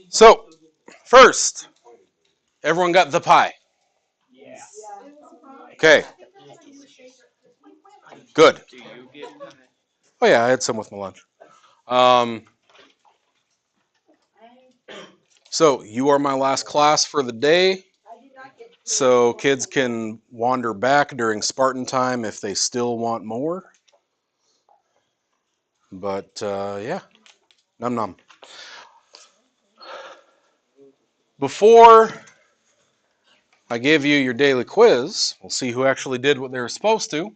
So, first, everyone got the pie. Okay. Good. Oh yeah, I had some with my lunch. So you are my last class for the day. So kids can wander back during Spartan time if they still want more. But yeah, num num. Before I give you your daily quiz, we'll see who actually did what they were supposed to.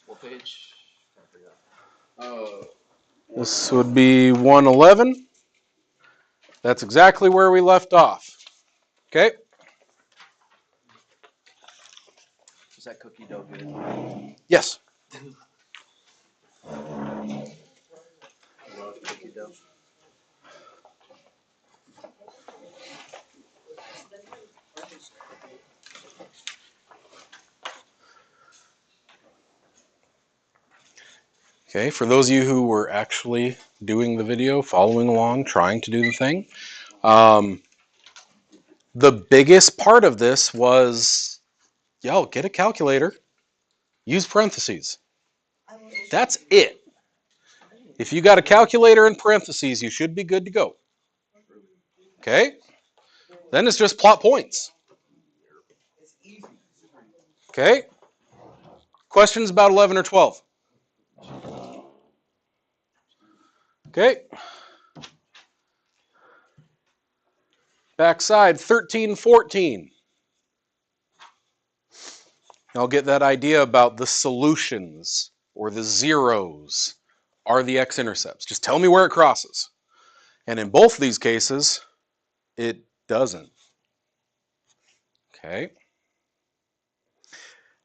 What page? This would be 111. That's exactly where we left off. Okay? Is that cookie dough good? Yes. I love cookie dough. Okay, for those of you who were actually doing the video, following along, trying to do the thing, the biggest part of this was, yo, get a calculator, use parentheses. That's it. If you got a calculator in parentheses, you should be good to go. Okay? Then it's just plot points. Okay? Questions about 11 or 12? Okay? Backside, 13, 14. I'll get that idea about the solutions or the zeros are the x-intercepts. Just tell me where it crosses. And in both of these cases, it doesn't. Okay?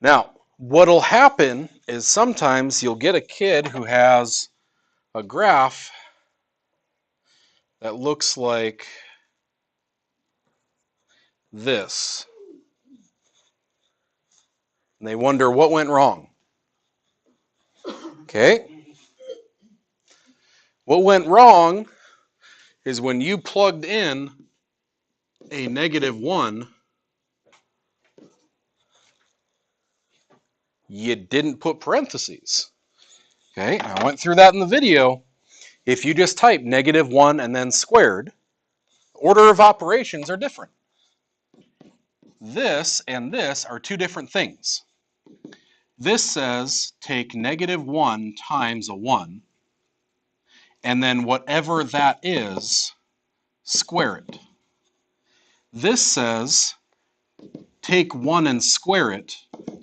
Now, what'll happen is sometimes you'll get a kid who has a graph that looks like this. And they wonder what went wrong. Okay? What went wrong is when you plugged in a -1, you didn't put parentheses. Okay? I went through that in the video. If you just type -1 and then squared, order of operations are different. This and this are two different things. This says take -1 times a 1, and then whatever that is, square it. This says take 1 and square it,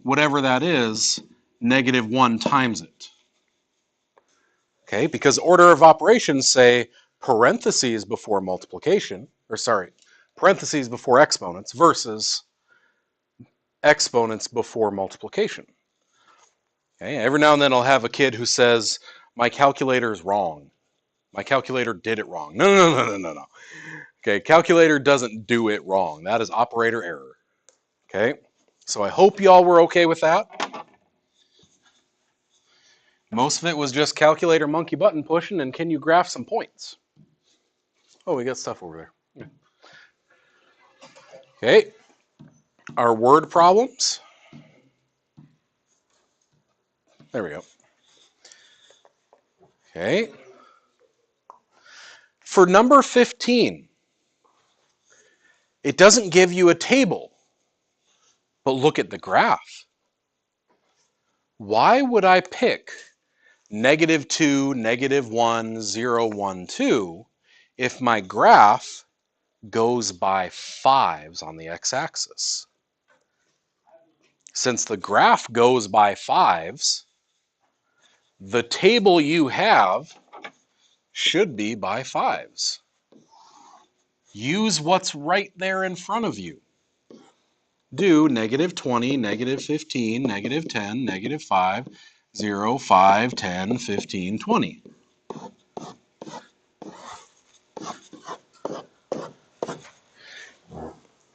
whatever that is, -1 times it. Okay, because order of operations say parentheses before multiplication, or sorry, parentheses before exponents versus exponents before multiplication. Okay, every now and then I'll have a kid who says, my calculator is wrong. My calculator did it wrong. No. Okay, calculator doesn't do it wrong. That is operator error. Okay, so I hope y'all were okay with that. Most of it was just calculator monkey button pushing and can you graph some points? Oh, we got stuff over there. Okay, our word problems. There we go. Okay. For number 15, it doesn't give you a table, but look at the graph. Why would I pick -2, -1, 0, 1, 2 if my graph goes by 5s on the x-axis? Since the graph goes by 5s, the table you have should be by 5s. Use what's right there in front of you. Do -20, -15, -10, -5, 0, 5, 10, 15, 20.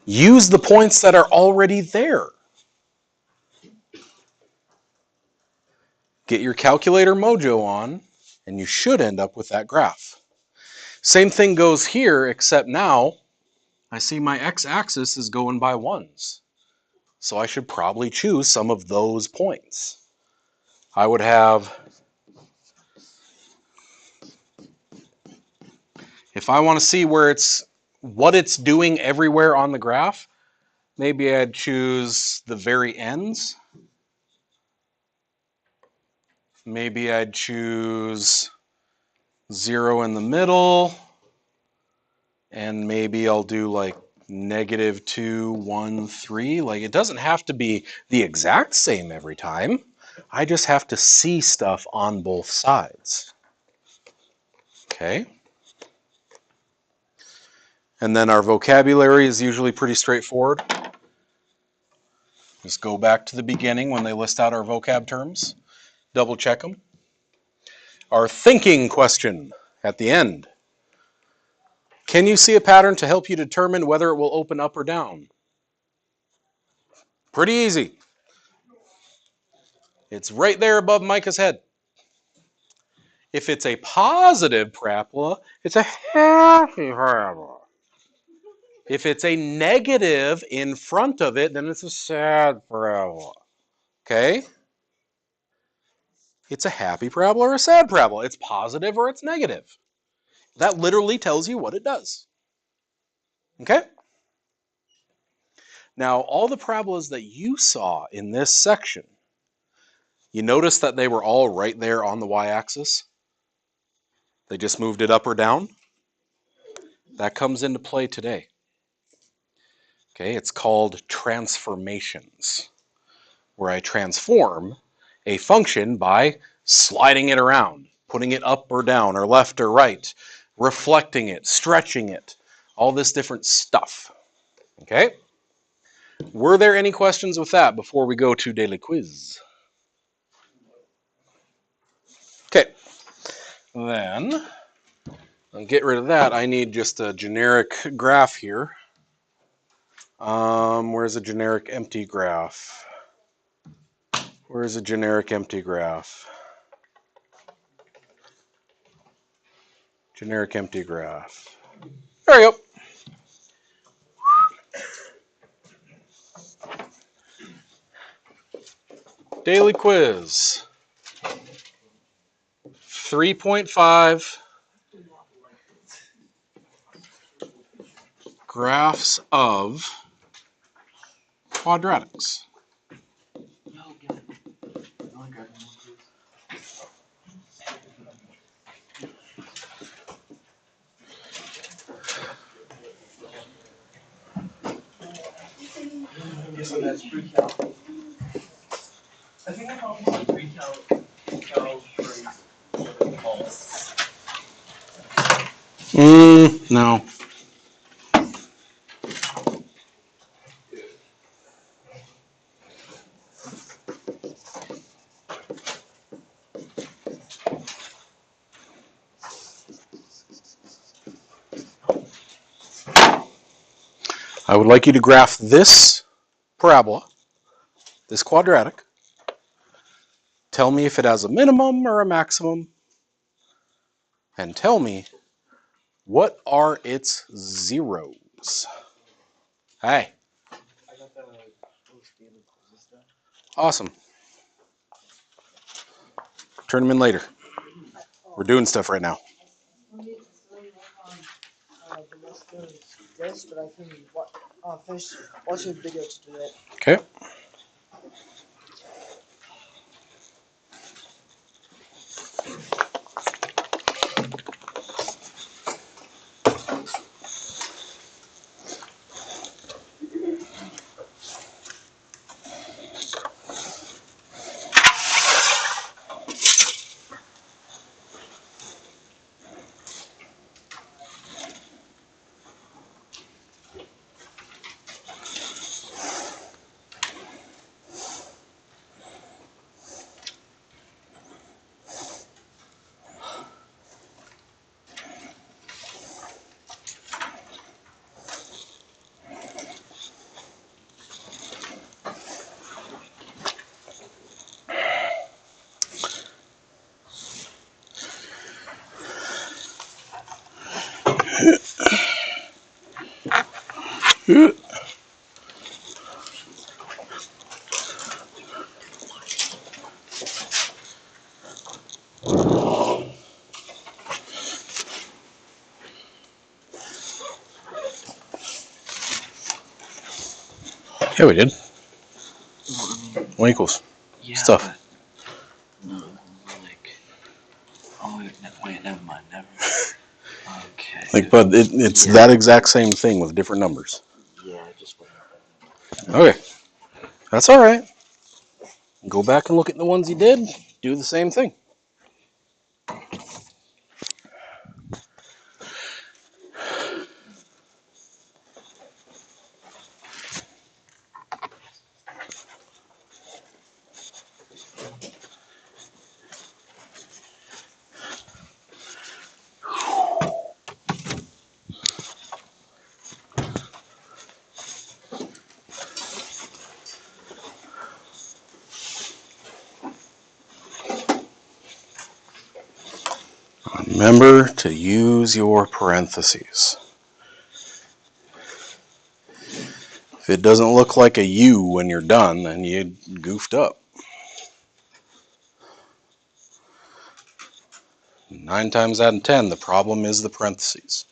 Use the points that are already there. Get your calculator mojo on, and you should end up with that graph. Same thing goes here, except now I see my x-axis is going by ones. So I should probably choose some of those points. I would have, if I want to see what it's doing everywhere on the graph, maybe I'd choose the very ends. Maybe I'd choose 0 in the middle. And maybe I'll do like -2, 1, 3. Like, it doesn't have to be the exact same every time. I just have to see stuff on both sides. Okay. And then our vocabulary is usually pretty straightforward. Just go back to the beginning when they list out our vocab terms. Double check them. Our thinking question at the end. Can you see a pattern to help you determine whether it will open up or down? Pretty easy. It's right there above Micah's head. If it's a positive parabola, it's a happy parabola. If it's a negative in front of it, then it's a sad parabola. Okay? It's a happy parabola or a sad parabola. It's positive or it's negative. That literally tells you what it does. Okay? Now, all the parabolas that you saw in this section, you notice that they were all right there on the y-axis? They just moved it up or down? That comes into play today. Okay, it's called transformations, where I transform a function by sliding it around, putting it up or down, or left or right, reflecting it, stretching it, all this different stuff. Okay? Were there any questions with that before we go to daily quiz? Okay. Then, I'll get rid of that. I need just a generic graph here. Where's a generic empty graph? Where's a generic empty graph? Generic empty graph. There you go. Daily quiz. 3.5 graphs of quadratics. So that's pre-cal. I think I found pre-cal No. I would like you to graph this parabola, this quadratic. Tell me if it has a minimum or a maximum. And tell me, what are its zeros? Hey. Awesome. Turn them in later. We're doing stuff right now. This, but I can finish watching the video to do it. Okay. Yeah, we did. Well, I mean, 1 equals. yeah, Stuff. but no, like, oh wait, never mind, never mind. Okay. Like, but it's Yeah. that exact same thing with different numbers. Yeah, I just wasn't. Okay, that's all right. Go back and look at the ones you did. Do the same thing. Remember to use your parentheses. If it doesn't look like a U when you're done, then you goofed up. 9 times out of 10, the problem is the parentheses.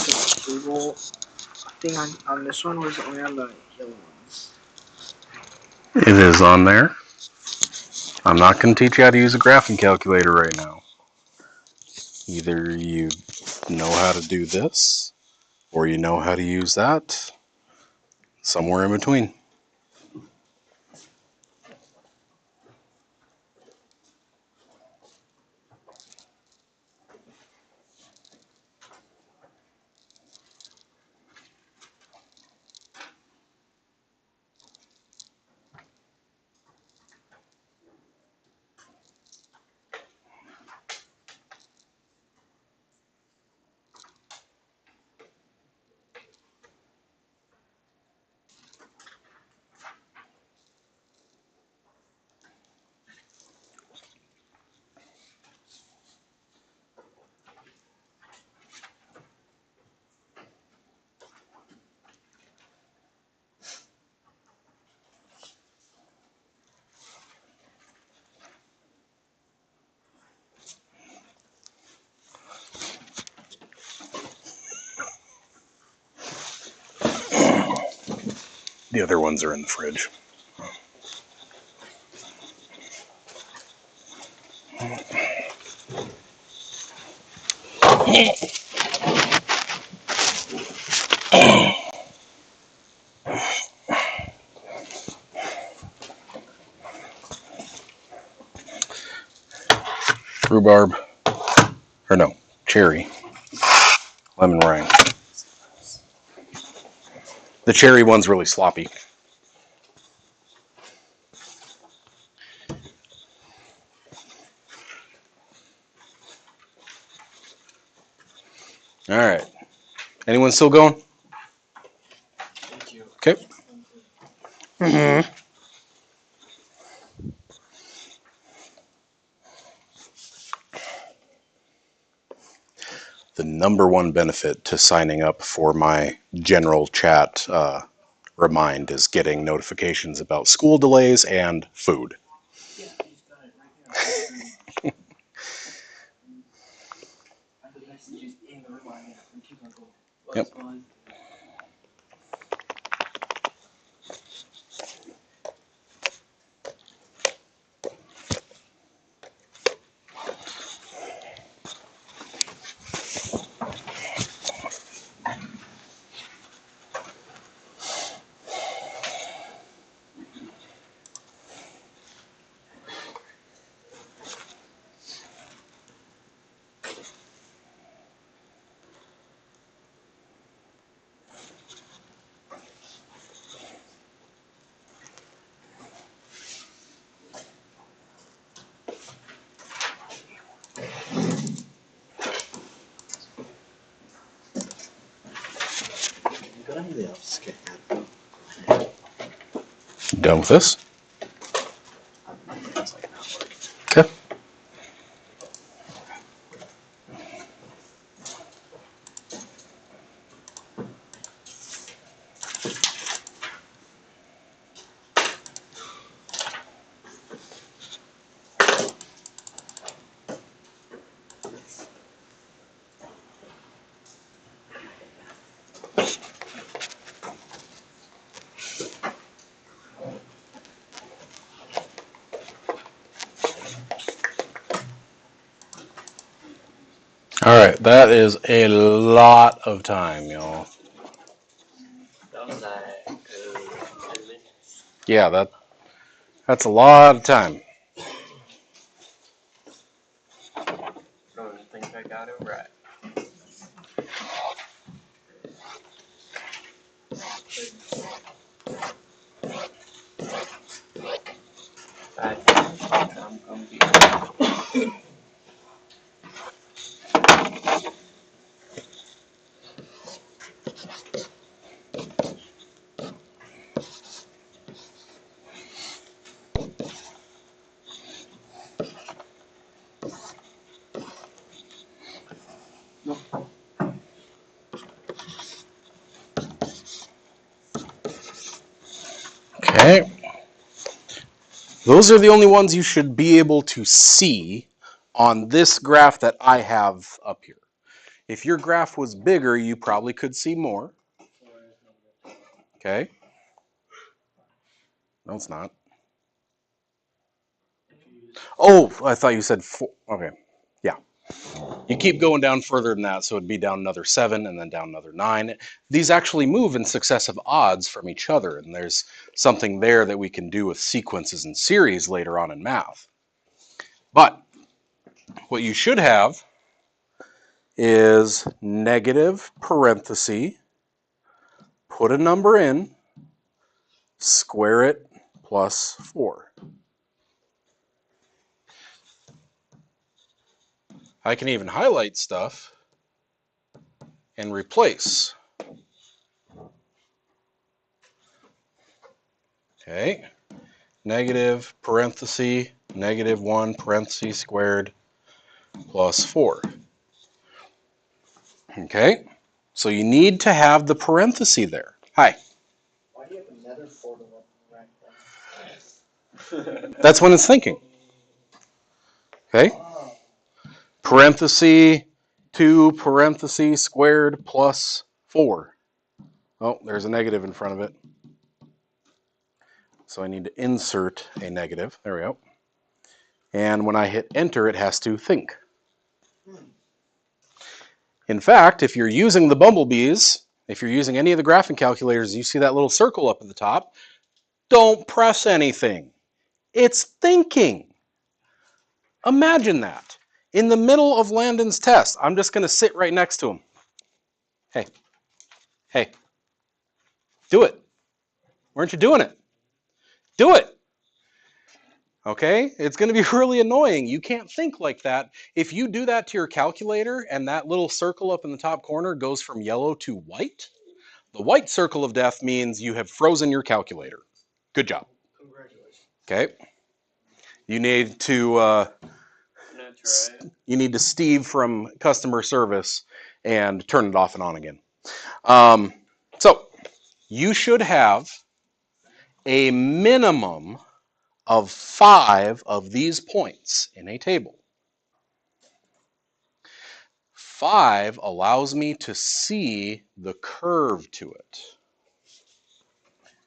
The table thing on this one was only on the yellow ones. It is on there. I'm not going to teach you how to use a graphing calculator right now. Either you know how to do this, or you know how to use that, somewhere in between. The other ones are in the fridge. Rhubarb, or no, cherry, lemon meringue. The cherry one's really sloppy. All right. Anyone still going? Thank you. Okay. Mm-hmm. The number one benefit to signing up for my general chat remind is getting notifications about school delays and food. Yeah, he's got it right here on the screen. And the messages in the reminder. And keep on going. Yep. Fine. You got anything else to get Done with this? It's like not working. Okay. All right, that is a lot of time, y'all. That was like 10 minutes. Yeah, that's a lot of time. Don't think I got it right. I'm gonna be. Okay. Those are the only ones you should be able to see on this graph that I have up here. If your graph was bigger, you probably could see more. Okay. No, it's not. Oh, I thought you said 4. Okay. Yeah. You keep going down further than that, so it'd be down another 7 and then down another 9. These actually move in successive odds from each other, and there's something there that we can do with sequences and series later on in math. But what you should have is negative parenthesis, put a number in, square it plus 4. I can even highlight stuff and replace. Okay, negative parenthesis, negative 1 parenthesis squared plus 4. Okay, so you need to have the parenthesis there. Hi. Why do you have another portal up right? That's when it's thinking. Okay, Oh. parenthesis 2 parenthesis squared plus 4. Oh, there's a negative in front of it. So I need to insert a negative. There we go. And when I hit enter, it has to think. In fact, if you're using the bumblebees, if you're using any of the graphing calculators, you see that little circle up at the top, don't press anything. It's thinking. Imagine that. In the middle of Landon's test, I'm just going to sit right next to him. Hey, hey, do it. Why aren't you doing it? Do it. Okay? It's going to be really annoying. You can't think like that. If you do that to your calculator and that little circle up in the top corner goes from yellow to white, the white circle of death means you have frozen your calculator. Good job. Congratulations. Okay? You need to Steve from customer service and turn it off and on again. So you should have a minimum of 5 of these points in a table. 5 allows me to see the curve to it.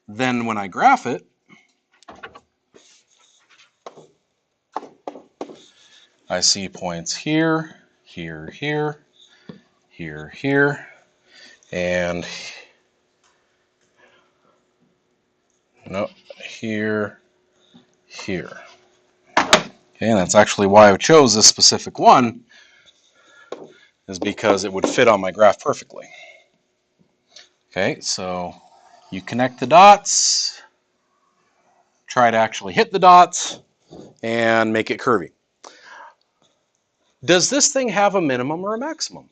Then when I graph it, I see points here, here, here, here, here, and no, here, here. Okay, and that's actually why I chose this specific one, is because it would fit on my graph perfectly. Okay, so you connect the dots, try to actually hit the dots, and make it curvy. Does this thing have a minimum or a maximum?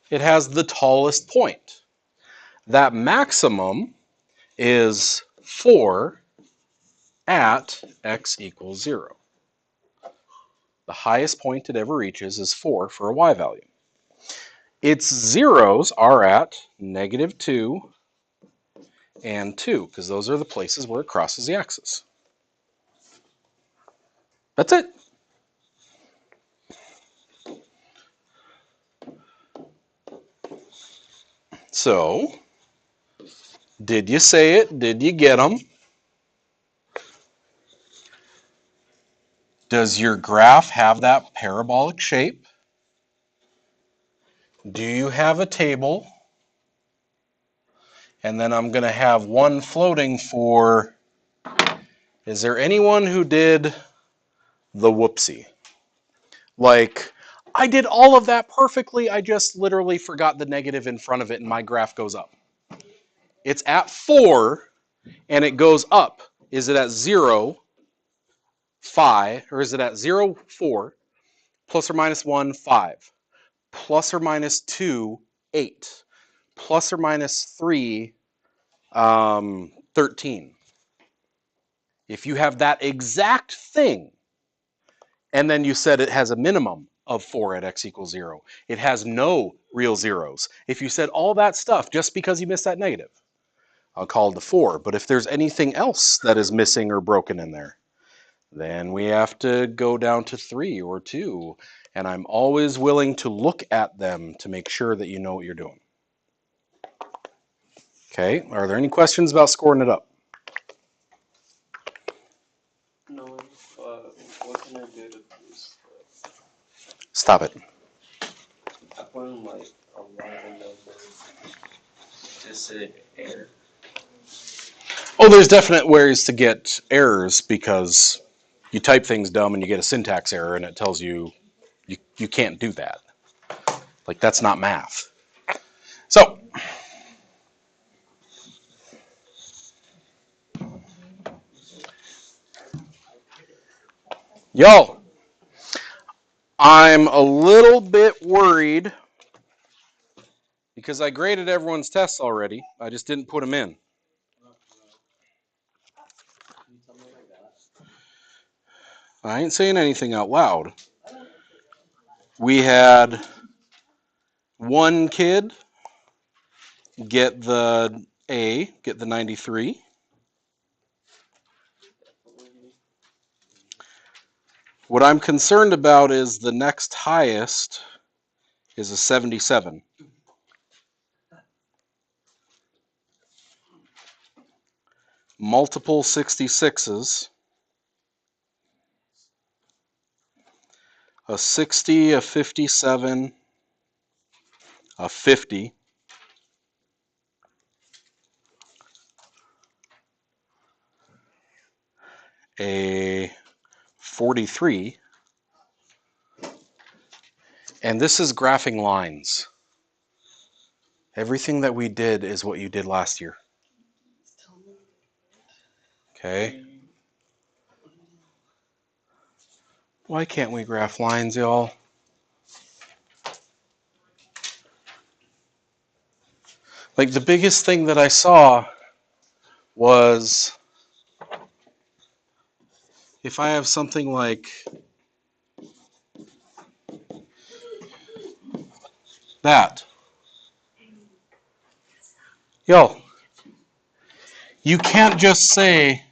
It has the tallest point. That maximum is 4 at x equals 0. The highest point it ever reaches is 4 for a y value. Its zeros are at -2 and 2, because those are the places where it crosses the axis. That's it. So, did you say it? Did you get them? Does your graph have that parabolic shape? Do you have a table? And then I'm going to have one floating for, is there anyone who did the whoopsie? Like, I did all of that perfectly, I just literally forgot the negative in front of it and my graph goes up. It's at 4 and it goes up. Is it at 0, 5, or is it at 0, 4, plus or minus 1, 5, plus or minus 2, 8, plus or minus 3, 13? If you have that exact thing, and then you said it has a minimum of 4 at x equals 0, it has no real zeros. If you said all that stuff just because you missed that negative, I'll call it a 4. But if there's anything else that is missing or broken in there, then we have to go down to 3 or 2. And I'm always willing to look at them to make sure that you know what you're doing. Okay, are there any questions about scoring it up? No, what can I do to boost the... Stop it. I put in like a lot of numbers. Just say error. Oh, there's definite ways to get errors because you type things dumb and you get a syntax error and it tells you you can't do that. Like, that's not math. So, y'all, I'm a little bit worried because I graded everyone's tests already. I just didn't put them in. I ain't saying anything out loud. We had one kid get the A, get the 93. What I'm concerned about is the next highest is a 77. multiple 66s, a 60, a 57, a 50, a 43, and this is graphing lines. Everything that we did is what you did last year. Okay? Why can't we graph lines, y'all? Like, the biggest thing that I saw was if I have something like that. Yo, you can't just say,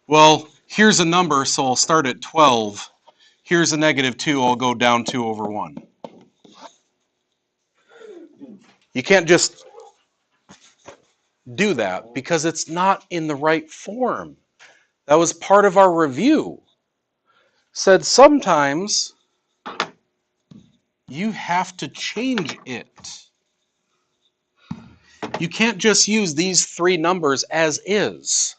well, here's a number, so I'll start at 12. Here's a -2, I'll go down 2 over 1. You can't just do that because it's not in the right form. That was part of our review. Said sometimes you have to change it. You can't just use these three numbers as is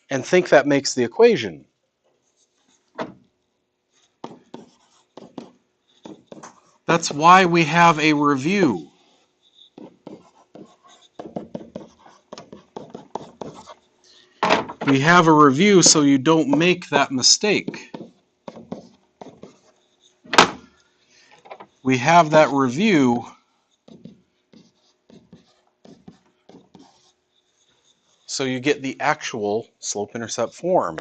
and think that makes the equation. That's why we have a review. We have a review so you don't make that mistake. We have that review so you get the actual slope-intercept form.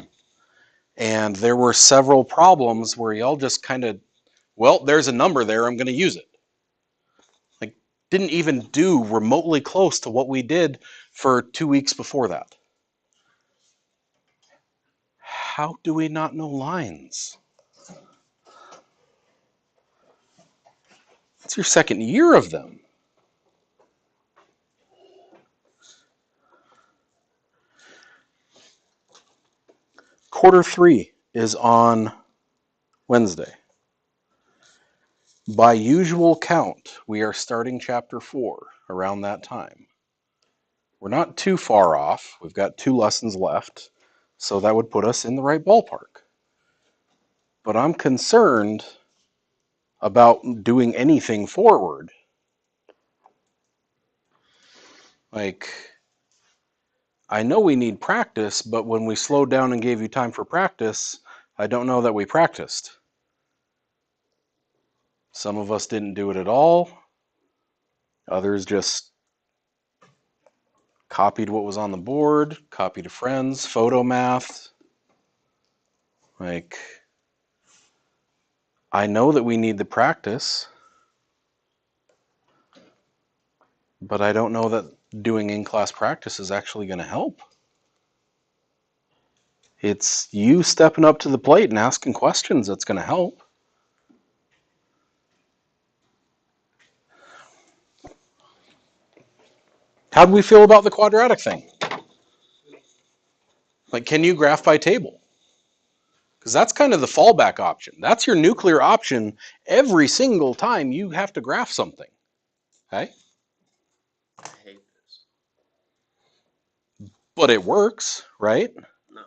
And there were several problems where y'all just kind of, well, there's a number there, I'm going to use it. Like, didn't even do remotely close to what we did for 2 weeks before that. How do we not know lines? It's your second year of them. Quarter 3 is on Wednesday. By usual count, we are starting chapter 4 around that time. We're not too far off. We've got 2 lessons left, so that would put us in the right ballpark. But I'm concerned about doing anything forward. Like, I know we need practice, but when we slowed down and gave you time for practice, I don't know that we practiced. Some of us didn't do it at all. Others just copied what was on the board, copied to friends, photo math. Like, I know that we need the practice, but I don't know that doing in-class practice is actually going to help. It's you stepping up to the plate and asking questions that's going to help. How do we feel about the quadratic thing? Like, can you graph by table? Because that's kind of the fallback option. That's your nuclear option every single time you have to graph something. Okay? I hate this. But it works, right? No.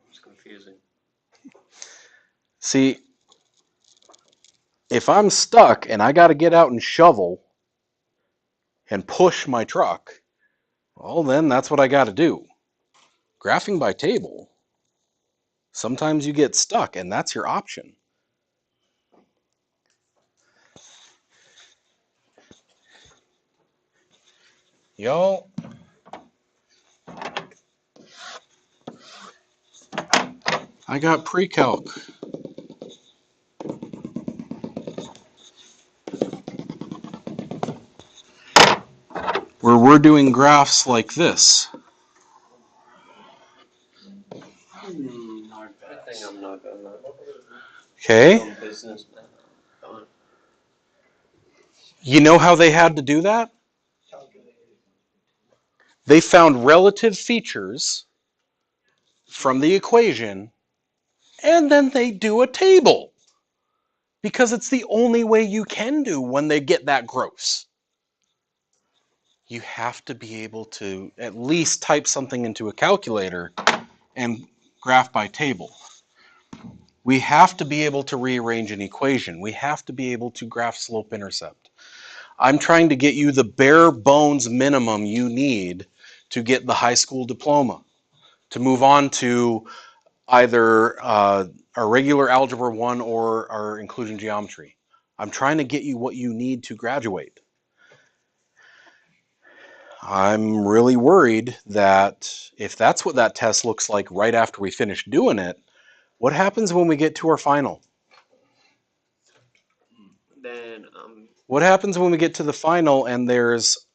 It's confusing. See, if I'm stuck and I got to get out and shovel and push my truck, well, then that's what I got to do. Graphing by table, sometimes you get stuck, and that's your option. Y'all, I got pre-calc. Where we're doing graphs like this. Good thing I'm not going to. Okay? I'm businessman. You know how they had to do that? They found relative features from the equation, and then they do a table because it's the only way you can do when they get that gross. You have to be able to at least type something into a calculator and graph by table. We have to be able to rearrange an equation. We have to be able to graph slope-intercept. I'm trying to get you the bare bones minimum you need to get the high school diploma, to move on to either our regular Algebra 1 or our inclusion geometry. I'm trying to get you what you need to graduate. I'm really worried that if that's what that test looks like right after we finish doing it, what happens when we get to our final? Then What happens when we get to the final and there's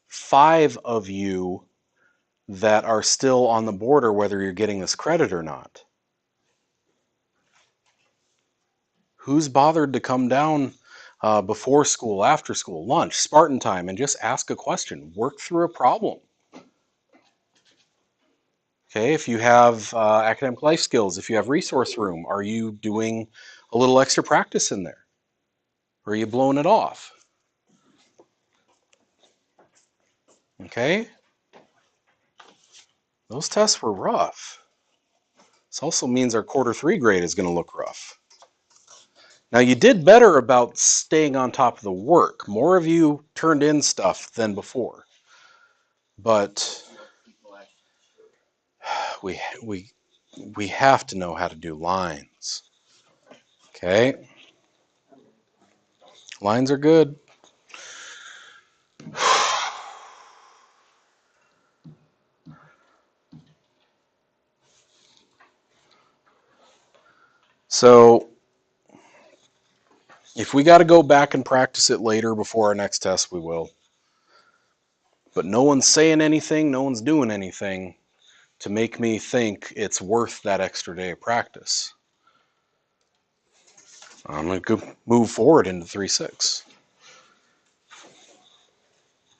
5 of you that are still on the border whether you're getting this credit or not? Who's bothered to come down before school, after school, lunch, Spartan time, and just ask a question, work through a problem? Okay, if you have academic life skills, if you have resource room, are you doing a little extra practice in there? Or are you blowing it off? Okay, those tests were rough. This also means our quarter 3 grade is going to look rough. Now, you did better about staying on top of the work. More of you turned in stuff than before. But we have to know how to do lines. Okay? Lines are good. So, if we got to go back and practice it later before our next test, we will. But no one's saying anything, no one's doing anything to make me think it's worth that extra day of practice. I'm going to move forward into 3-6.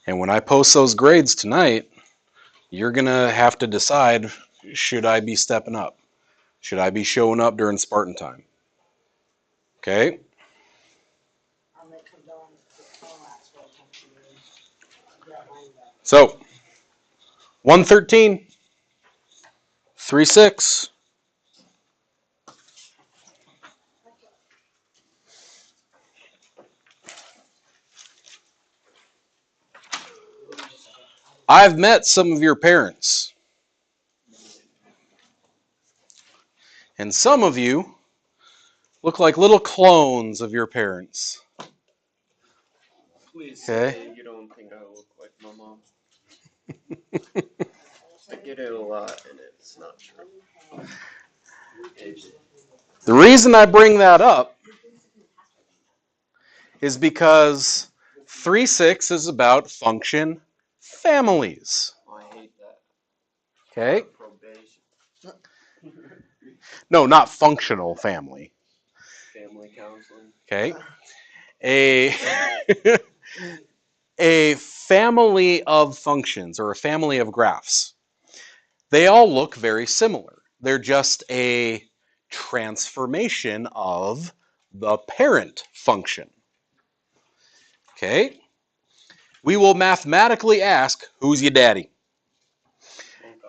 And when I post those grades tonight, you're going to have to decide, should I be stepping up? Should I be showing up during Spartan time? Okay? So, 113, 3-6. I've met some of your parents. And some of you look like little clones of your parents. please Okay. say you don't think I look like my mom. I get it a lot, and it's not true. The reason I bring that up is because 3-6 is about function families. I hate that. Okay? Probation. No, not functional family. Family counseling. Okay? A family of functions or a family of graphs. They all look very similar. They're just a transformation of the parent function. Okay? We will mathematically ask, who's your daddy?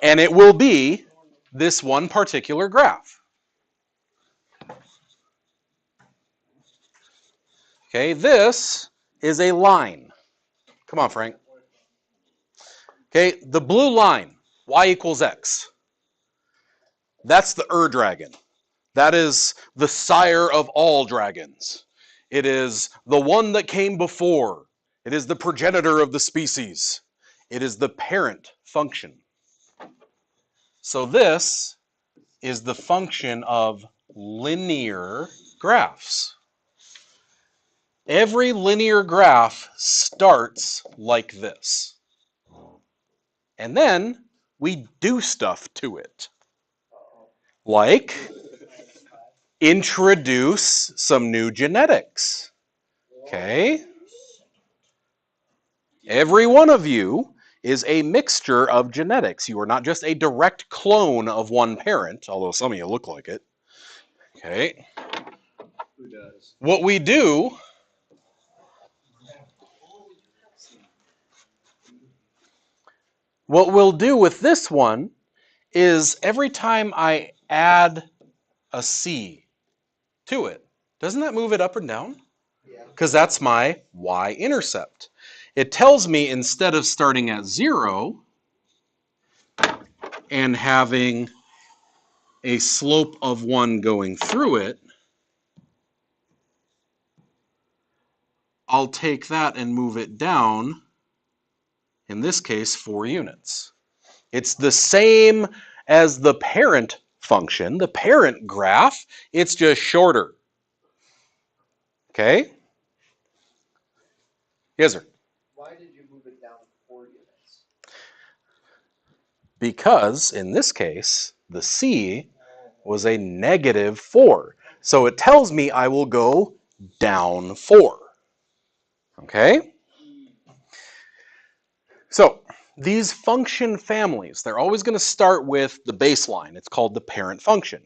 And it will be this one particular graph. Okay, this is a line. Come on, Frank. Okay, the blue line, y equals x. That's the dragon. That is the sire of all dragons. It is the one that came before. It is the progenitor of the species. It is the parent function. So this is the function of linear graphs. Every linear graph starts like this. And then we do stuff to it. Like introduce some new genetics. Okay? Every one of you is a mixture of genetics. You are not just a direct clone of one parent, although some of you look like it. Okay. Who does? What we do What we'll do with this one is every time I add a C to it, doesn't that move it up and down? Yeah. Because that's my y-intercept. It tells me instead of starting at 0 and having a slope of 1 going through it, I'll take that and move it down, in this case, 4 units. It's the same as the parent function, the parent graph, it's just shorter. Okay? Yes, sir. Why did you move it down 4 units? Because in this case, the C was a negative 4. So it tells me I will go down 4. Okay? So these function families, they're always going to start with the baseline. It's called the parent function.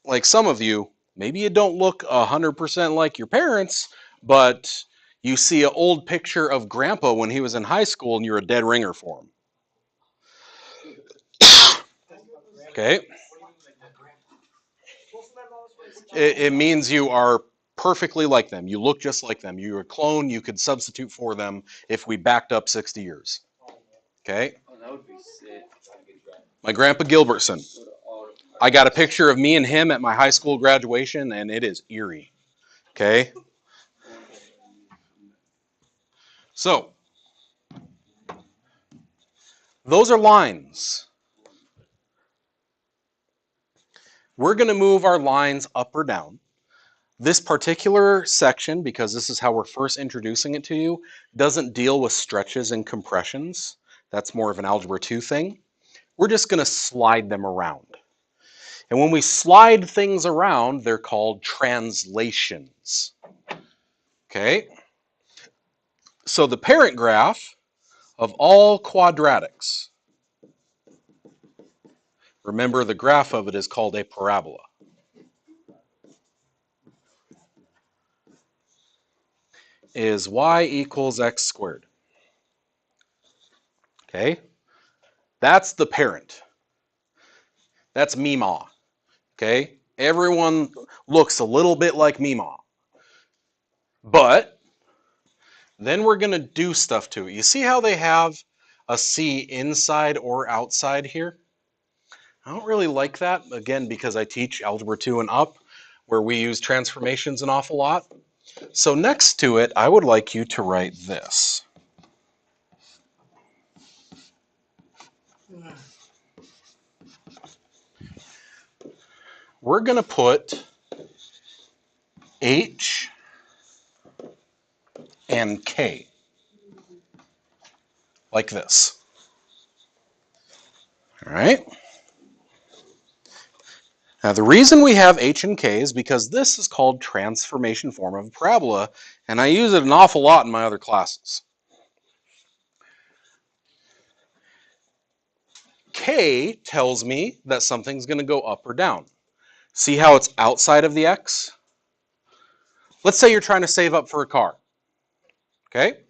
Like some of you, maybe you don't look 100% like your parents, but you see an old picture of Grandpa when he was in high school and you're a dead ringer for him. Okay? It means you are perfectly like them. You look just like them. You're a clone. You could substitute for them if we backed up 60 years. Okay? Oh, that would be sick. My Grandpa Gilbertson. I got a picture of me and him at my high school graduation, and it is eerie. Okay? So, those are lines. We're going to move our lines up or down. This particular section, because this is how we're first introducing it to you, doesn't deal with stretches and compressions. That's more of an Algebra 2 thing. We're just going to slide them around. And when we slide things around, they're called translations. Okay? So the parent graph of all quadratics, remember the graph of it is called a parabola. Is y equals x squared. Okay? That's the parent. That's Meemaw. Okay? Everyone looks a little bit like Meemaw. But then we're going to do stuff to it. You see how they have a C inside or outside here? I don't really like that, again, because I teach Algebra 2 and up, where we use transformations an awful lot. So next to it, I would like you to write this. We're going to put H and K like this. All right? Now the reason we have H and K is because this is called transformation form of a parabola, and I use it an awful lot in my other classes. K tells me that something's going to go up or down. See how it's outside of the X? Let's say you're trying to save up for a car. Okay?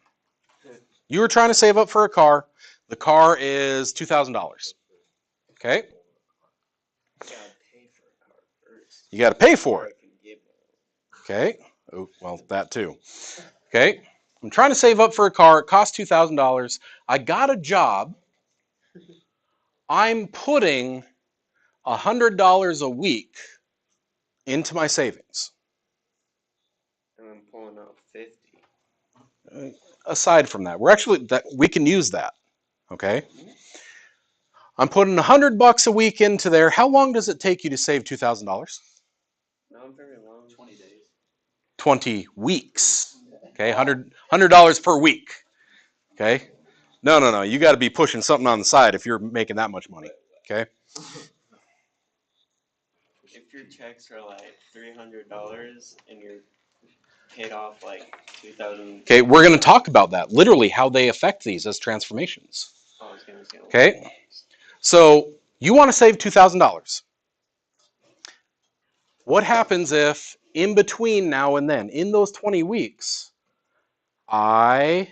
You were trying to save up for a car. The car is $2,000. Okay? You got to pay for it. Okay? Oh, well, that too. Okay? I'm trying to save up for a car. It costs $2,000. I got a job. I'm putting $100 a week into my savings. And I'm pulling out 50. Aside from that, we can use that. Okay? I'm putting $100 a week into there. How long does it take you to save $2,000? Not very long. 20 days. 20 weeks. Okay, $100 per week. Okay? No. You got to be pushing something on the side if you're making that much money. Okay? If your checks are like $300 and you're paid off like 2,000. Okay, we're going to talk about that, literally how they affect these as transformations. Oh, it's gonna get Okay, so you want to save $2,000. What happens if in between now and then, in those 20 weeks, I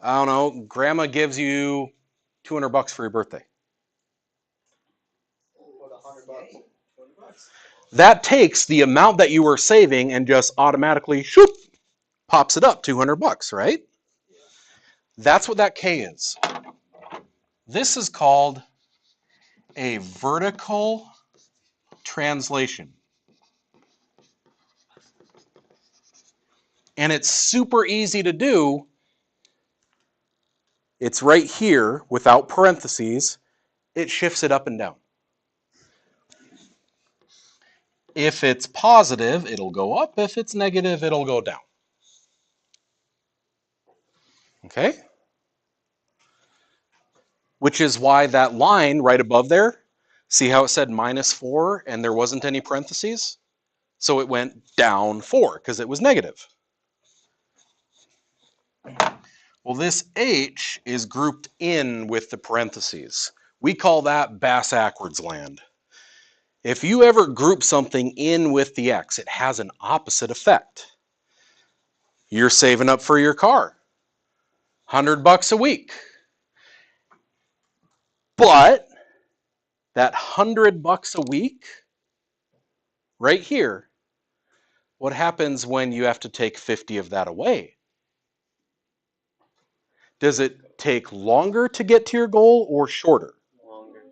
don't know, grandma gives you $200 for your birthday? What, $100? $20? That takes the amount that you were saving and just automatically shoop, pops it up $200, right? That's what that K is. This is called a vertical translation. And it's super easy to do. It's right here without parentheses. It shifts it up and down. If it's positive, it'll go up. If it's negative, it'll go down. Okay? Which is why that line right above there, see how it said -4 and there wasn't any parentheses? So it went down 4 because it was negative. Well, this H is grouped in with the parentheses. We call that bass-ackwards land. If you ever group something in with the X, it has an opposite effect. You're saving up for your car, $100 a week. But that $100 a week, right here, what happens when you have to take 50 of that away? Does it take longer to get to your goal or shorter? longer.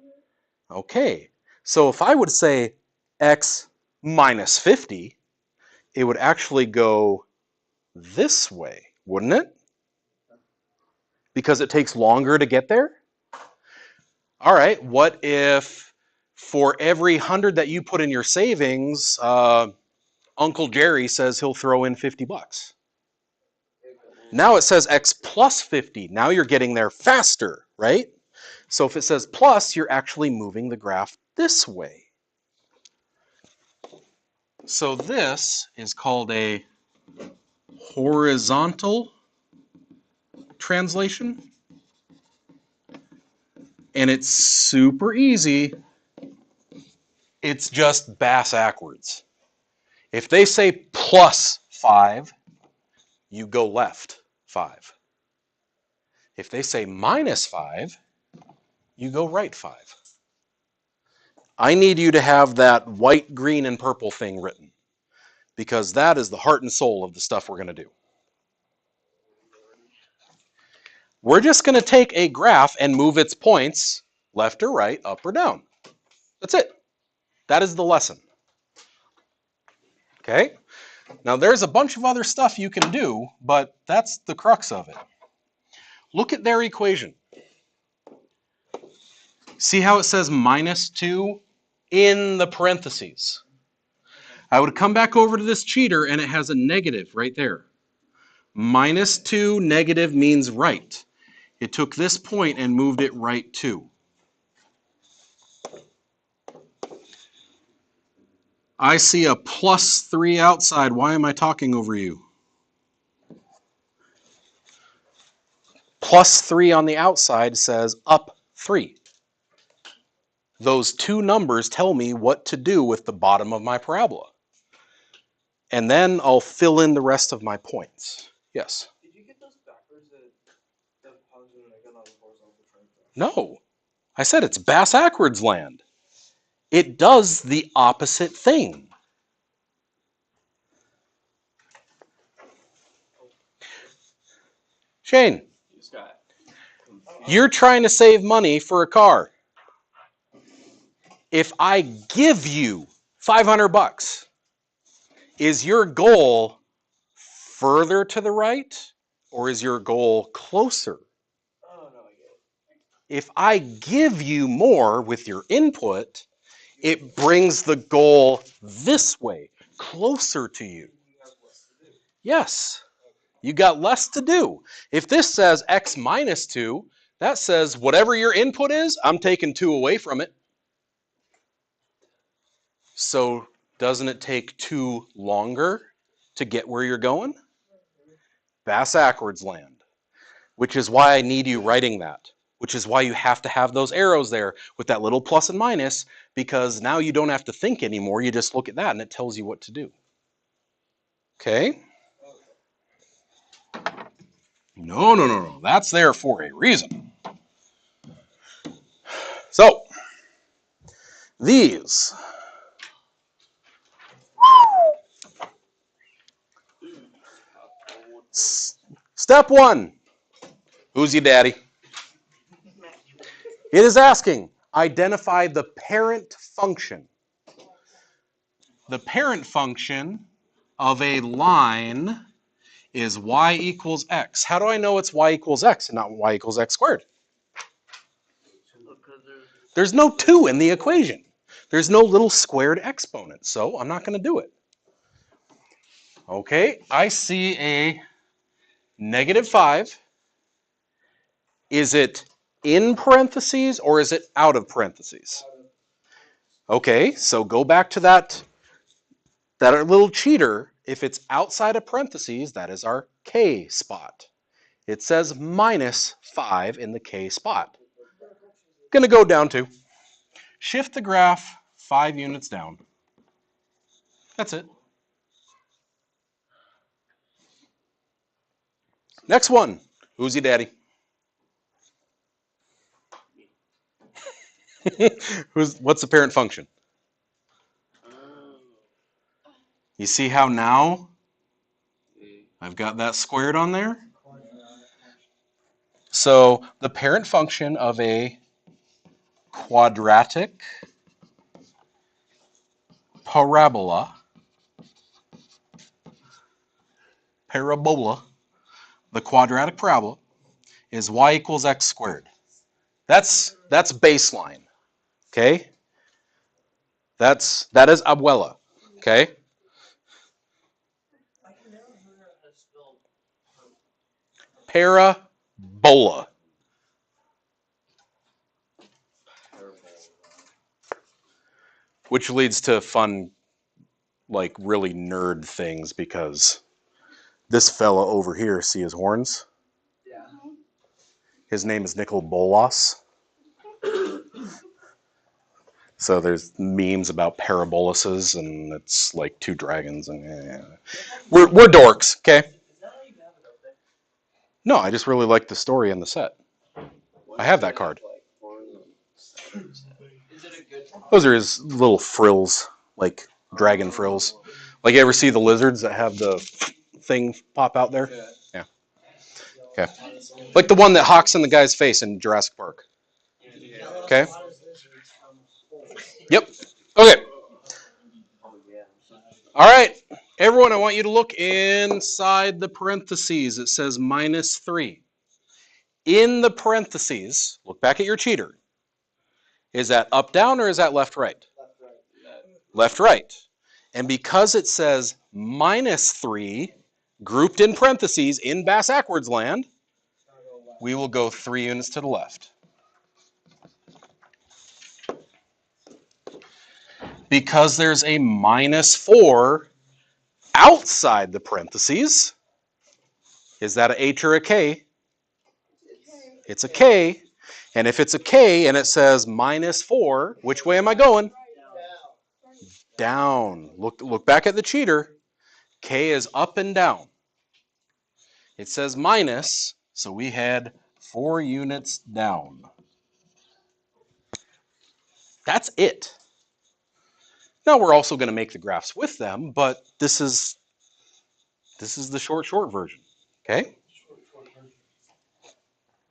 Okay, so if I would say X minus 50, it would actually go this way, wouldn't it? Because it takes longer to get there? All right, what if for every 100 that you put in your savings, Uncle Jerry says he'll throw in $50? Now it says X plus 50. Now you're getting there faster, right? So if it says plus, you're actually moving the graph this way. So this is called a horizontal translation. And it's super easy. It's just bass-ackwards. If they say plus 5, you go left 5. If they say minus 5, you go right 5. I need you to have that white, green, and purple thing written because that is the heart and soul of the stuff we're going to do. We're just going to take a graph and move its points left or right, up or down. That's it. That is the lesson. Okay? Now there's a bunch of other stuff you can do, but that's the crux of it. Look at their equation. See how it says -2 in the parentheses? I would come back over to this cheater and it has a negative right there. -2 negative means right. It took this point and moved it right 2. I see a +3 outside. Why am I talking over you? +3 on the outside says up 3. Those two numbers tell me what to do with the bottom of my parabola. And then I'll fill in the rest of my points. Yes? Did you get those backwards? The positive and negative on the horizontal triangle? No. I said it's bass-ackwards land. It does the opposite thing. Shane, you're trying to save money for a car. If I give you $500, is your goal further to the right or is your goal closer? Oh, no, I get it. If I give you more with your input, it brings the goal this way, closer to you. You have less to do. Yes, you got less to do. If this says X minus 2, that says whatever your input is, I'm taking 2 away from it. So doesn't it take 2 longer to get where you're going? Bass-ackwards land, which is why I need you writing that, which is why you have to have those arrows there with that little plus and minus, because now you don't have to think anymore. You just look at that and it tells you what to do. Okay? No. That's there for a reason. So, these. Step 1. Who's your daddy? It is asking, identify the parent function. The parent function of a line is y equals x. How do I know it's y equals x and not y equals x squared? There's no 2 in the equation. There's no little squared exponent, so I'm not going to do it. Okay, I see a -5. Is it in parentheses or is it out of parentheses? Okay, so go back to that little cheater. If it's outside of parentheses, that is our k spot. It says -5 in the k spot. Going to go down to shift the graph 5 units down. That's it. Next one. Who's your daddy? What's the parent function? You see how now I've got that squared on there? So the parent function of a quadratic parabola, the quadratic parabola is y equals x squared. That's baseline, okay? That is abuela, okay? Parabola. Which leads to fun, like really nerd things, because this fella over here, see his horns? Yeah. His name is Nicol Bolas. So there's memes about paraboluses, and it's like 2 dragons, and yeah. We're dorks, okay? No, I just really like the story and the set. I have that card. Those are his little frills, like dragon frills. Like, you ever see the lizards that have the thing pop out there? Yeah. Okay. Like the one that hawks in the guy's face in Jurassic Park. Okay. Yep. Okay. All right. Everyone, I want you to look inside the parentheses. It says -3. In the parentheses, look back at your cheater. Is that up, down, or is that left, right? Left, right. And because it says -3, grouped in parentheses in bass-ackwards land, we will go 3 units to the left. Because there's a -4 outside the parentheses, is that a H or a K? It's a K. And if it's a K and it says -4, which way am I going? Down. Look back at the cheater. K is up and down. It says minus, so we head 4 units down. That's it. Now we're also going to make the graphs with them, but this is the short version. Okay?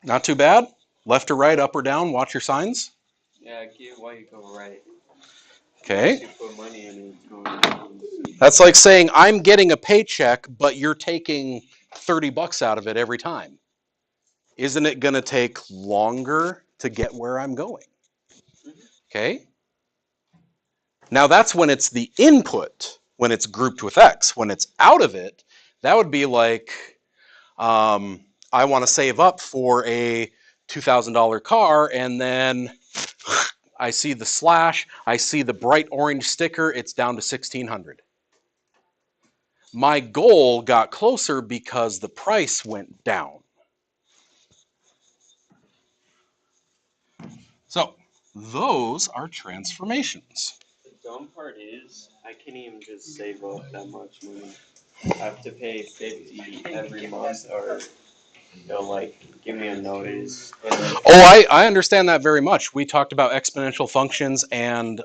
Not too bad. Left or right, up or down, watch your signs. Yeah, why you go right? Okay. You put money in it, going down. That's like saying I'm getting a paycheck, but you're taking $30 out of it every time. Isn't it going to take longer to get where I'm going? Okay. Now that's when it's the input, when it's grouped with X. When it's out of it, that would be like, I want to save up for a $2,000 car, and then I see the slash, I see the bright orange sticker, it's down to $1,600. My goal got closer because the price went down. So those are transformations. The dumb part is I can't even just save up that much money. I have to pay 50 every month, or they'll like give me a notice. And then Oh, I understand that very much. We talked about exponential functions and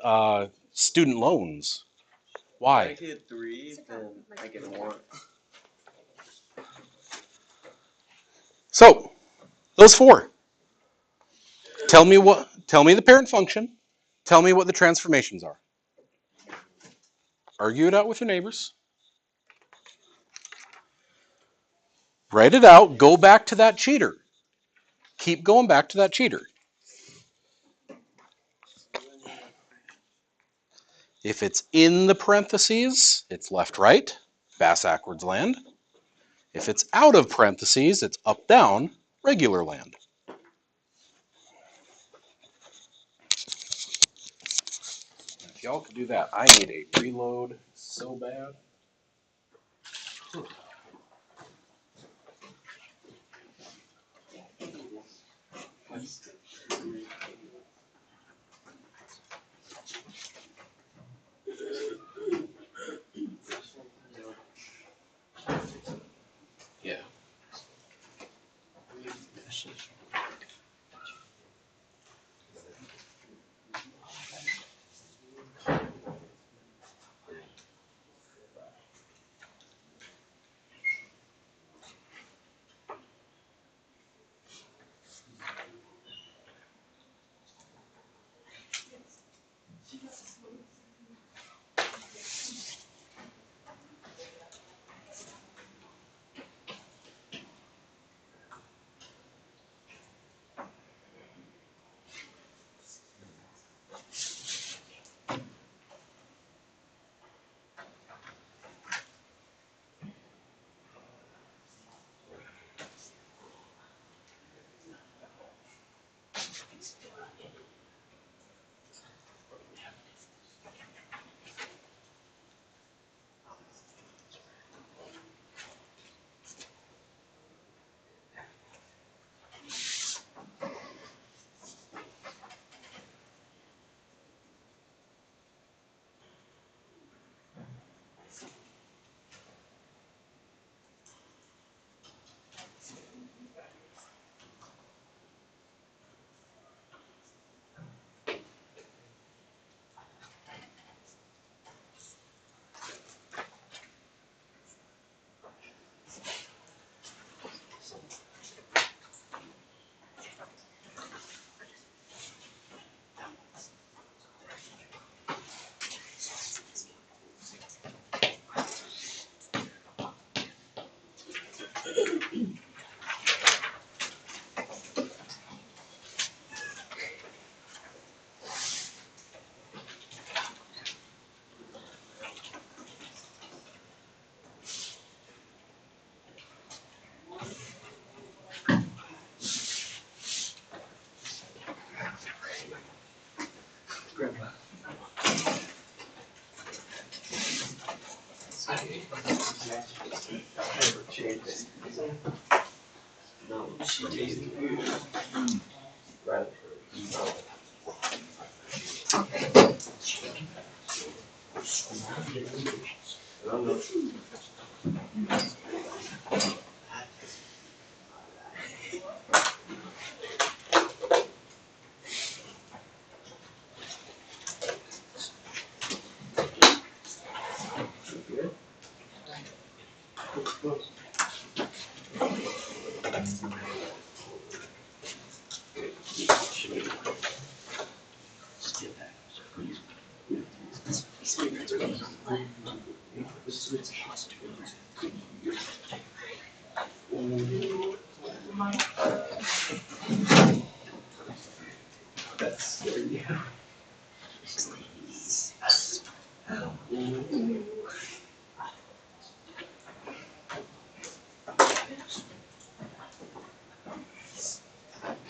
student loans. if I Why? get 3, then I get 1. So those 4. Tell me the parent function. Tell me what the transformations are. Argue it out with your neighbors. Write it out. Go back to that cheater. Keep going back to that cheater. If it's in the parentheses, it's left, right, bass backwards land. If it's out of parentheses, it's up, down, regular land. If y'all could do that, I need a reload so bad. Yeah.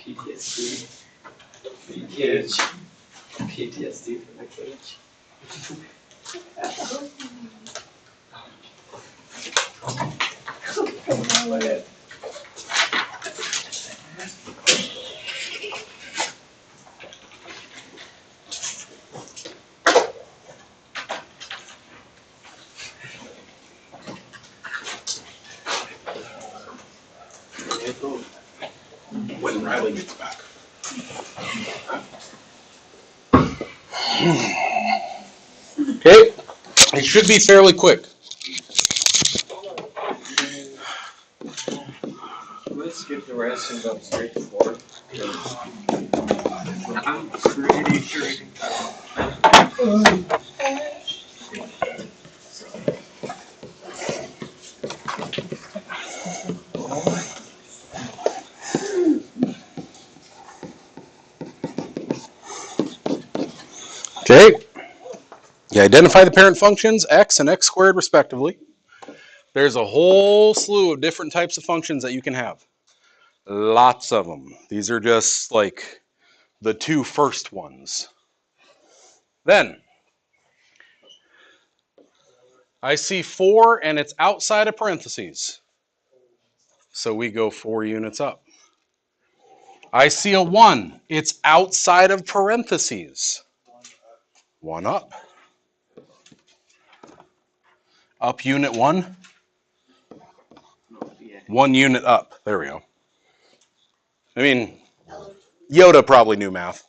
PTSD. PTSD. PTSD from the cage. When Riley gets back. Okay, it should be fairly quick. Let's skip the rest and go straight to 4. I'm pretty sure I can. Okay, you identify the parent functions, x and x squared respectively. There's a whole slew of different types of functions that you can have. Lots of them. These are just like the two first ones. Then, I see 4 and it's outside of parentheses. So we go 4 units up. I see a 1. It's outside of parentheses. 1 up. Up unit 1. 1 unit up. There we go. I mean, Yoda probably knew math.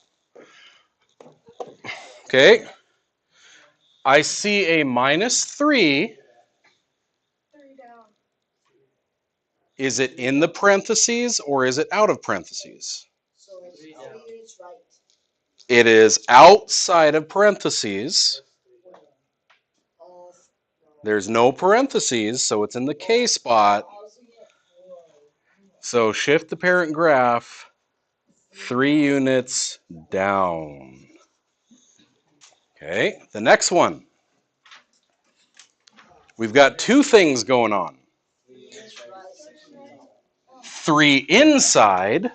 Okay. I see a -3. Is it in the parentheses or is it out of parentheses? It is outside of parentheses. There's no parentheses, so it's in the K spot. So shift the parent graph 3 units down. Okay, the next one. We've got 2 things going on. 3 inside.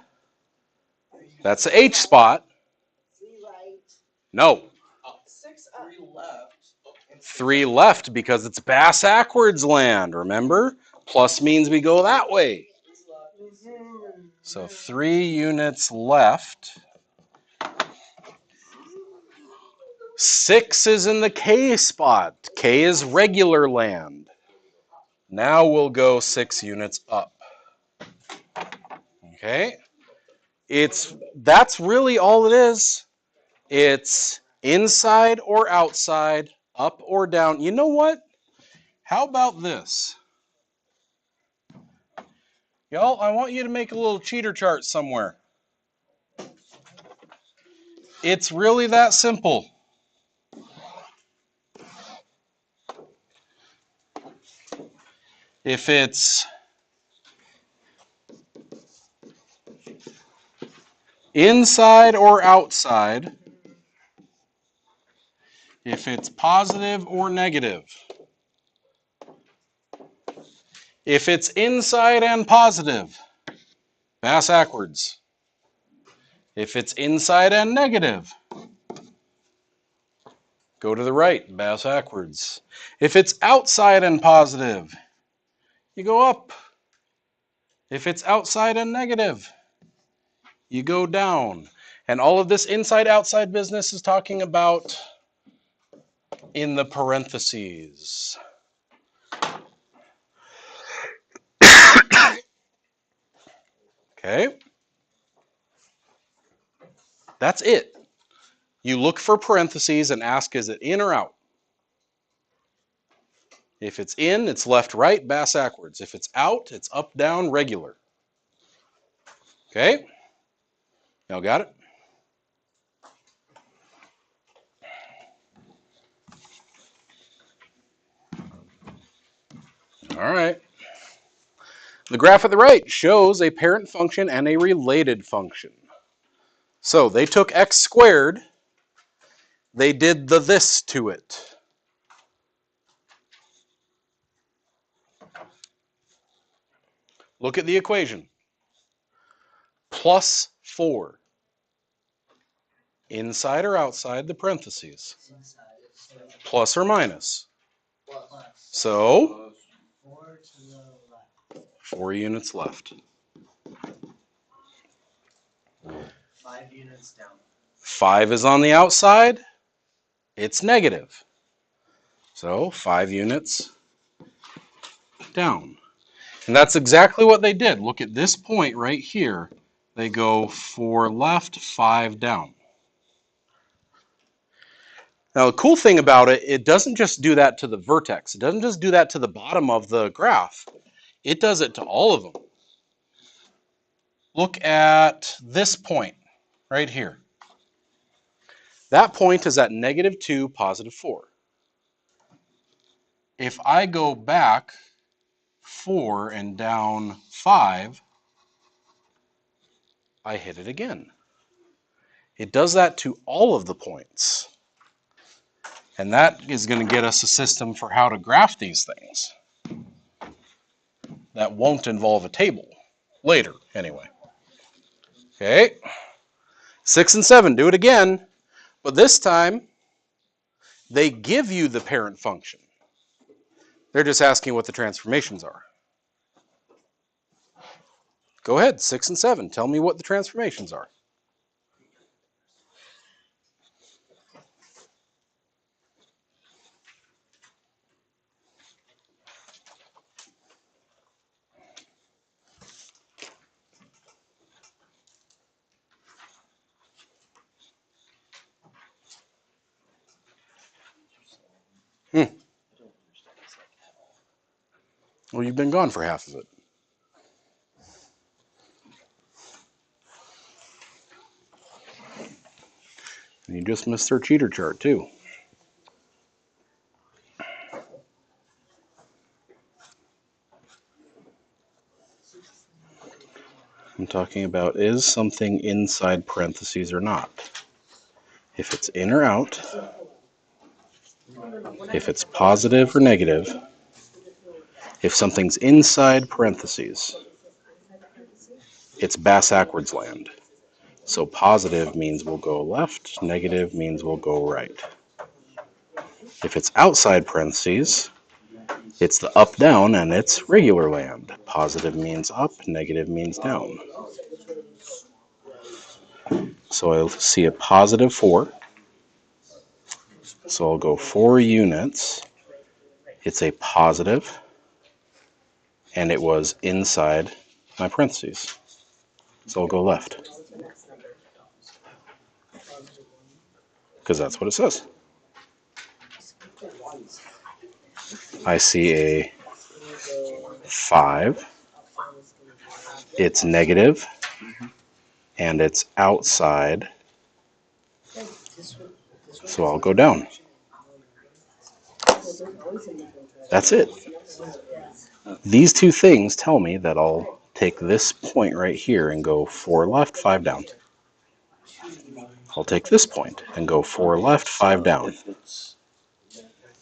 That's the H spot. No. 3 left because it's bass-ackwards land, remember? Plus means we go that way. So 3 units left. 6 is in the K spot. K is regular land. Now we'll go 6 units up. Okay? That's really all it is. It's inside or outside, up or down. You know what? How about this? Y'all, I want you to make a little cheater chart somewhere. It's really that simple. If it's inside or outside, if it's positive or negative, if it's inside and positive, bass-ackwards. If it's inside and negative, go to the right, bass-ackwards. If it's outside and positive, you go up. If it's outside and negative, you go down. And all of this inside-outside business is talking about in the parentheses. Okay? That's it. You look for parentheses and ask, is it in or out? If it's in, it's left, right, bass-ackwards. If it's out, it's up, down, regular. Okay? Y'all got it? All right. The graph at the right shows a parent function and a related function. So they took x squared, they did the this to it. Look at the equation. Plus 4. Inside or outside the parentheses? Plus or minus? So 4 units left. 5 units down. 5 is on the outside. It's negative. So 5 units down. And that's exactly what they did. Look at this point right here. They go 4 left, 5 down. Now, the cool thing about it, it doesn't just do that to the vertex. It doesn't just do that to the bottom of the graph. It does it to all of them. Look at this point right here. That point is at -2, +4. If I go back 4 and down 5, I hit it again. It does that to all of the points. And that is going to get us a system for how to graph these things. That won't involve a table. Later, anyway. Okay. 6 and 7, do it again. But this time, they give you the parent function. They're just asking what the transformations are. Go ahead, 6 and 7. Tell me what the transformations are. Well, you've been gone for half of it. And you just missed their cheater chart, too. I'm talking about, is something inside parentheses or not? If it's in or out, if it's positive or negative, if something's inside parentheses, it's bass-ackwards land. So positive means we'll go left, negative means we'll go right. If it's outside parentheses, it's the up-down and it's regular land. Positive means up, negative means down. So I'll see a +4. So I'll go 4 units. It's a positive, and it was inside my parentheses. So I'll go left, because that's what it says. I see a 5. It's negative, and it's outside. So I'll go down. That's it. These two things tell me that I'll take this point right here and go 4 left, 5 down. I'll take this point and go 4 left, 5 down. If it's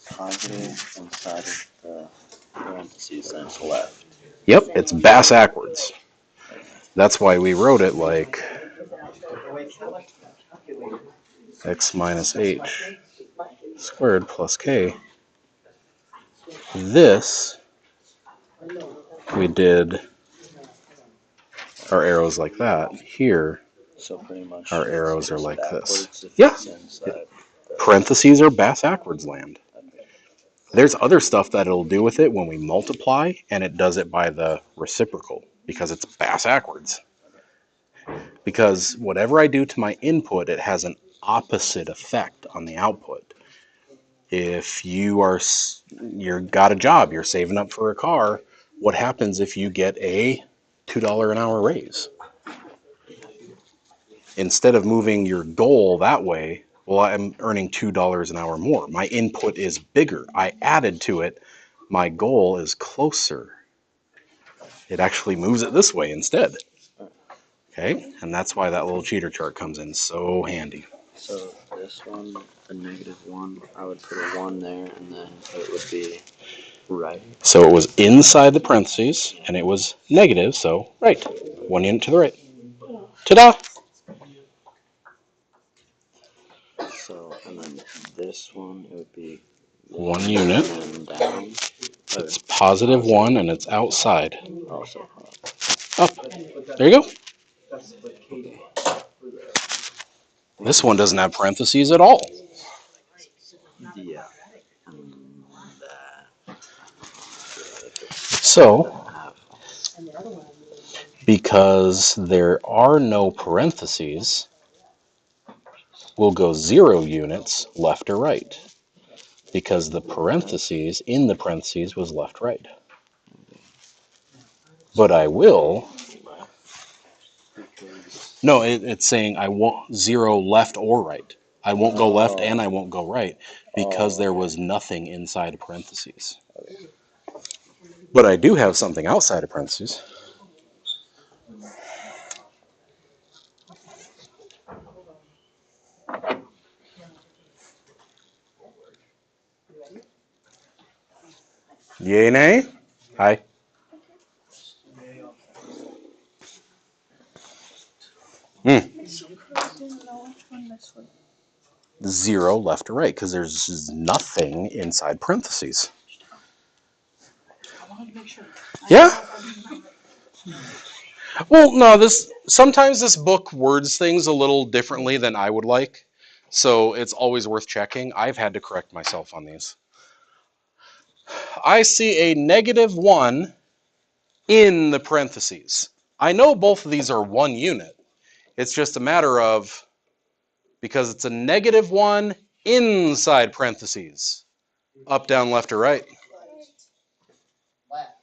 positive inside of the parentheses, then it's left. Yep, it's bass-ackwards. That's why we wrote it like x minus h squared plus k. This, we did our arrows like that. Here, So pretty much our arrows are like this. backwards if Yeah. it's inside. Parentheses are bass-ackwards land. There's other stuff that it'll do with it when we multiply, and it does it by the reciprocal, because it's bass-ackwards. Because whatever I do to my input, it has an opposite effect on the output. If you're got a job, you're saving up for a car, what happens if you get a $2 an hour raise? Instead of moving your goal that way, well, I'm earning $2 an hour more. My input is bigger. I added to it. My goal is closer. It actually moves it this way instead. Okay, and that's why that little cheater chart comes in so handy. So this one, the -1, I would put a 1 there, and then it would be right. So it was inside the parentheses, and it was negative, so right. 1 unit to the right. Ta-da! So, and then this one, it would be 1 unit. and then down. It's positive 1 and it's outside. Oh, so Up. There you go. okay. This one doesn't have parentheses at all. Yeah. And I don't know if it So, have. because there are no parentheses, we'll go 0 units left or right. Because the parentheses in the parentheses was left right. Okay. But I will. Left. Because. No, it's saying I won't 0 left or right. I won't go left and I won't go right because there was nothing inside of parentheses. Okay. But I do have something outside of parentheses. Yay, nay? Hi. Hmm. 0 left or right because there's nothing inside parentheses. Yeah. Well, no, sometimes this book words things a little differently than I would like. So it's always worth checking. I've had to correct myself on these. I see a -1 in the parentheses. I know both of these are 1 unit. It's just a matter of, because it's a -1 inside parentheses. Up, down, left, or right. Left.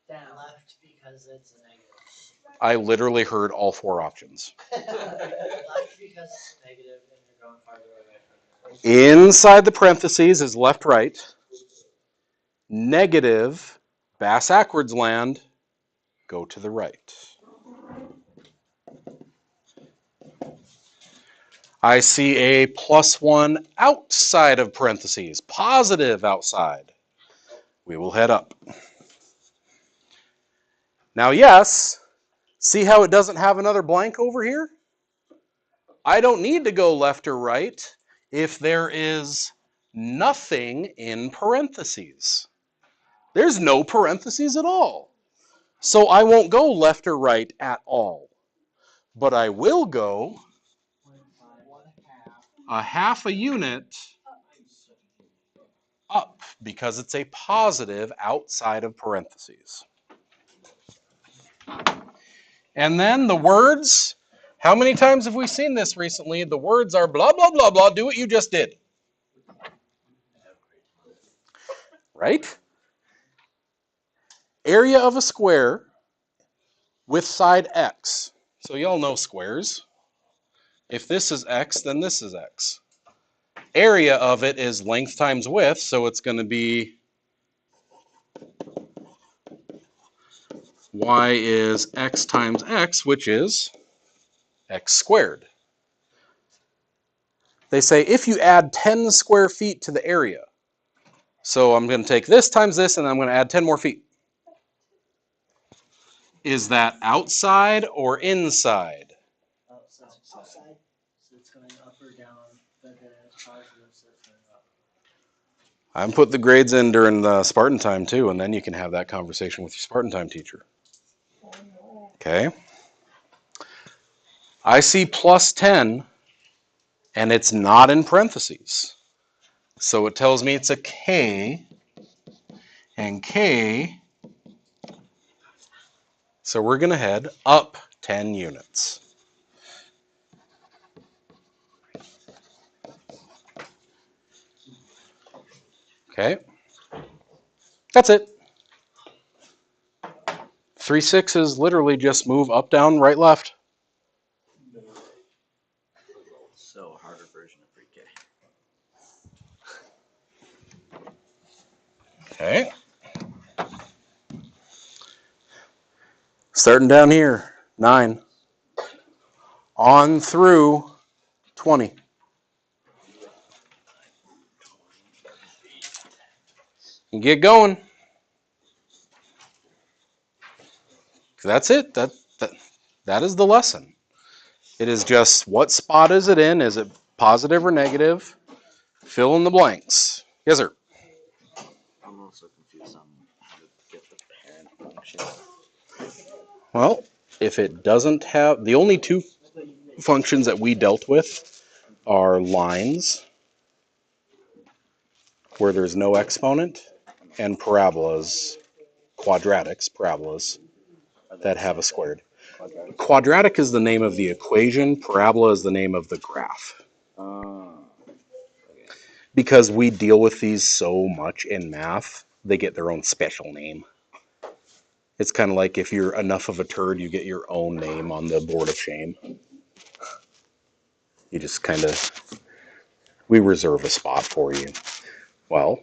Down. Left because it's a negative. I literally heard all 4 options. Left because it's a negative and you're going farther away from it. Inside the parentheses is left, right. Negative, bass-ackwards land, go to the right. I see a +1 outside of parentheses, positive outside. We will head up. Now, yes, see how it doesn't have another blank over here? I don't need to go left or right if there is nothing in parentheses. There's no parentheses at all. So I won't go left or right at all. But I will go a half a unit up because it's a positive outside of parentheses. And then the words, how many times have we seen this recently? The words are blah, blah, blah, blah, do what you just did. Right? Area of a square with side x. So y'all know squares. If this is x, then this is x. Area of it is length times width, so it's going to be y is x times x, which is x squared. They say if you add 10 square feet to the area, so I'm going to take this times this, and I'm going to add 10 more feet. Is that outside or inside? Outside. So it's going up or down, but then it's positive, so it's going up. I'm put the grades in during the Spartan time too, and then you can have that conversation with your Spartan time teacher. Okay. I see +10, and it's not in parentheses. So it tells me it's a K, and K, so we're going to head up 10 units. Okay. That's it. 3, 6 is literally just move up, down, right, left. So harder version of pre-K. Okay. Starting down here, 9. On through 20. And get going. That's it. That is the lesson. It is just what spot is it in? Is it positive or negative? Fill in the blanks. Yes, sir. I'm also confused on function? Well, if it doesn't have, the only two functions that we dealt with are lines, where there's no exponent, and parabolas, parabolas that have a squared. Quadratic is the name of the equation, parabola is the name of the graph. Because we deal with these so much in math, they get their own special name. It's kind of like if you're enough of a turd, you get your own name on the board of shame. You just kind of, we reserve a spot for you. Well,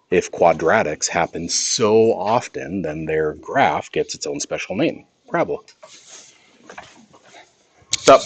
if quadratics happen so often, then their graph gets its own special name, parabola. So,